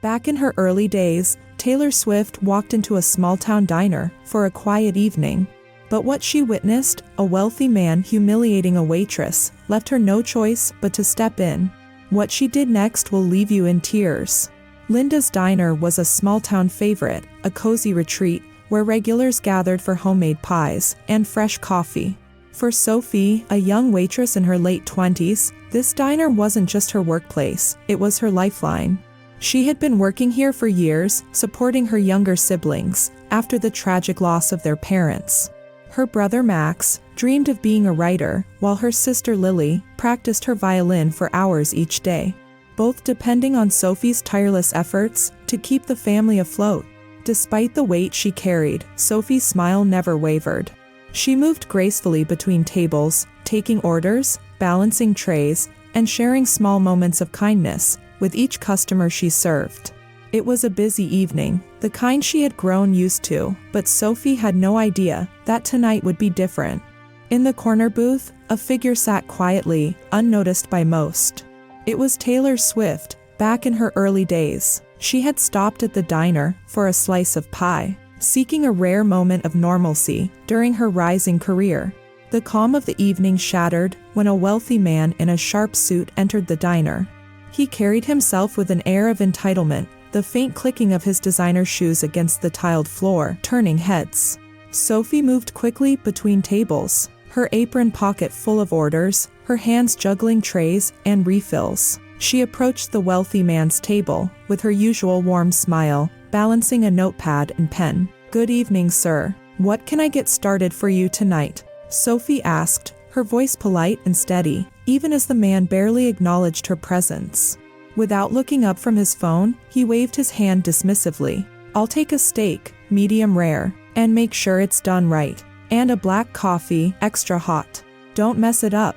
Back in her early days, Taylor Swift walked into a small-town diner for a quiet evening. But what she witnessed, a wealthy man humiliating a waitress, left her no choice but to step in. What she did next will leave you in tears. Linda's Diner was a small-town favorite, a cozy retreat where regulars gathered for homemade pies and fresh coffee. For Sophie, a young waitress in her late 20s, this diner wasn't just her workplace, it was her lifeline. She had been working here for years, supporting her younger siblings, after the tragic loss of their parents. Her brother Max dreamed of being a writer, while her sister Lily practiced her violin for hours each day, both depending on Sophie's tireless efforts to keep the family afloat. Despite the weight she carried, Sophie's smile never wavered. She moved gracefully between tables, taking orders, balancing trays, and sharing small moments of kindness with each customer she served. It was a busy evening, the kind she had grown used to, but Sophie had no idea that tonight would be different. In the corner booth, a figure sat quietly, unnoticed by most. It was Taylor Swift, back in her early days. She had stopped at the diner for a slice of pie, seeking a rare moment of normalcy during her rising career. The calm of the evening shattered when a wealthy man in a sharp suit entered the diner. He carried himself with an air of entitlement, the faint clicking of his designer shoes against the tiled floor turning heads. Sophie moved quickly between tables, her apron pocket full of orders, her hands juggling trays and refills. She approached the wealthy man's table with her usual warm smile, balancing a notepad and pen. "Good evening, sir. What can I get started for you tonight?" Sophie asked, her voice polite and steady, even as the man barely acknowledged her presence. Without looking up from his phone, he waved his hand dismissively. "I'll take a steak, medium rare, and make sure it's done right. And a black coffee, extra hot. Don't mess it up."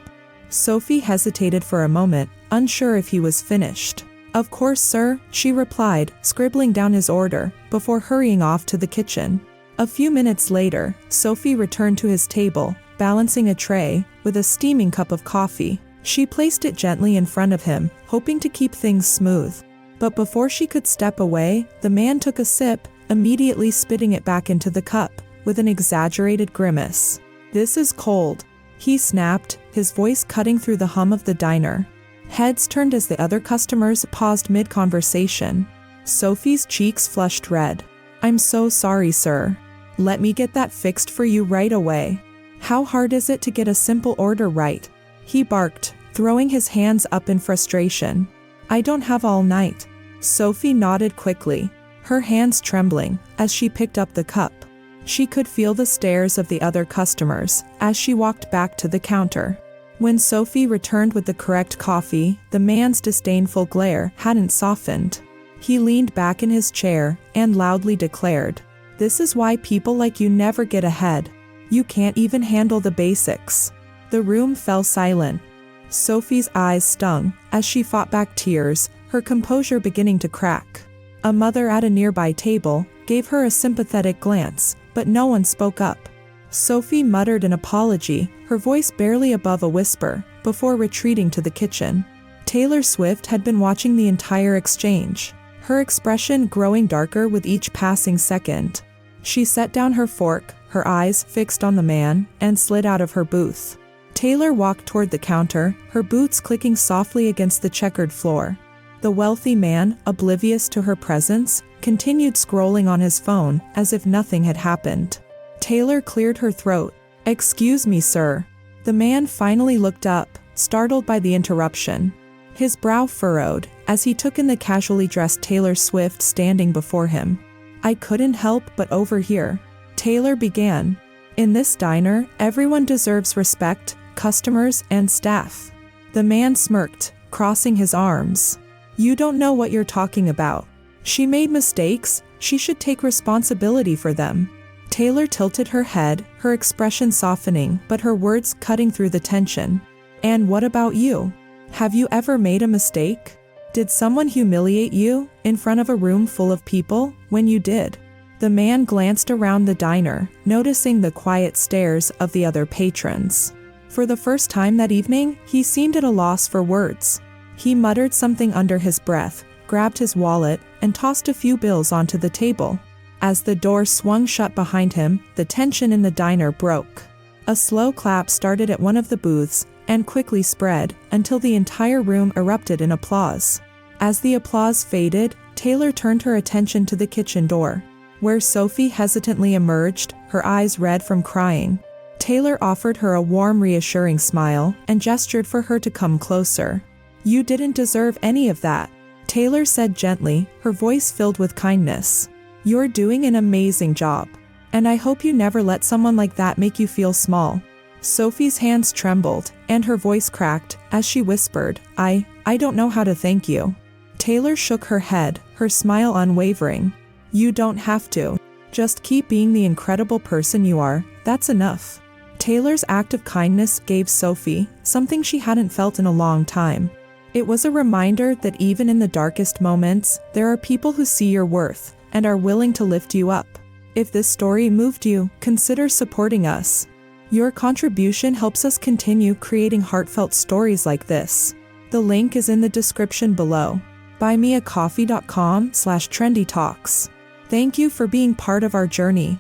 Sophie hesitated for a moment, unsure if he was finished. "Of course, sir," she replied, scribbling down his order, before hurrying off to the kitchen. A few minutes later, Sophie returned to his table, balancing a tray with a steaming cup of coffee. She placed it gently in front of him, hoping to keep things smooth. But before she could step away, the man took a sip, immediately spitting it back into the cup, with an exaggerated grimace. "This is cold," he snapped, his voice cutting through the hum of the diner. Heads turned as the other customers paused mid-conversation. Sophie's cheeks flushed red. "I'm so sorry, sir. Let me get that fixed for you right away. How hard is it to get a simple order right?" he barked, throwing his hands up in frustration. "I don't have all night." Sophie nodded quickly, her hands trembling as she picked up the cup. She could feel the stares of the other customers as she walked back to the counter. When Sophie returned with the correct coffee, the man's disdainful glare hadn't softened. He leaned back in his chair and loudly declared, "This is why people like you never get ahead. You can't even handle the basics." The room fell silent. Sophie's eyes stung as she fought back tears, her composure beginning to crack. A mother at a nearby table gave her a sympathetic glance, but no one spoke up. Sophie muttered an apology, her voice barely above a whisper, before retreating to the kitchen. Taylor Swift had been watching the entire exchange, her expression growing darker with each passing second. She set down her fork, her eyes fixed on the man, and slid out of her booth. Taylor walked toward the counter, her boots clicking softly against the checkered floor. The wealthy man, oblivious to her presence, continued scrolling on his phone as if nothing had happened. Taylor cleared her throat. "Excuse me, sir." The man finally looked up, startled by the interruption. His brow furrowed as he took in the casually dressed Taylor Swift standing before him. "I couldn't help but overhear," Taylor began. "In this diner, everyone deserves respect, customers and staff." The man smirked, crossing his arms. "You don't know what you're talking about. She made mistakes, she should take responsibility for them." Taylor tilted her head, her expression softening, but her words cutting through the tension. "And what about you? Have you ever made a mistake? Did someone humiliate you in front of a room full of people when you did?" The man glanced around the diner, noticing the quiet stares of the other patrons. For the first time that evening, he seemed at a loss for words. He muttered something under his breath, grabbed his wallet and tossed a few bills onto the table. As the door swung shut behind him, the tension in the diner broke. A slow clap started at one of the booths and quickly spread until the entire room erupted in applause. As the applause faded, Taylor turned her attention to the kitchen door, where Sophie hesitantly emerged, her eyes red from crying. Taylor offered her a warm, reassuring smile and gestured for her to come closer. "You didn't deserve any of that," Taylor said gently, her voice filled with kindness. "You're doing an amazing job. And I hope you never let someone like that make you feel small." Sophie's hands trembled, and her voice cracked as she whispered, I don't know how to thank you." Taylor shook her head, her smile unwavering. "You don't have to. Just keep being the incredible person you are, that's enough." Taylor's act of kindness gave Sophie something she hadn't felt in a long time. It was a reminder that even in the darkest moments, there are people who see your worth and are willing to lift you up. If this story moved you, consider supporting us. Your contribution helps us continue creating heartfelt stories like this. The link is in the description below. buymeacoffee.com/trendytalks. Thank you for being part of our journey.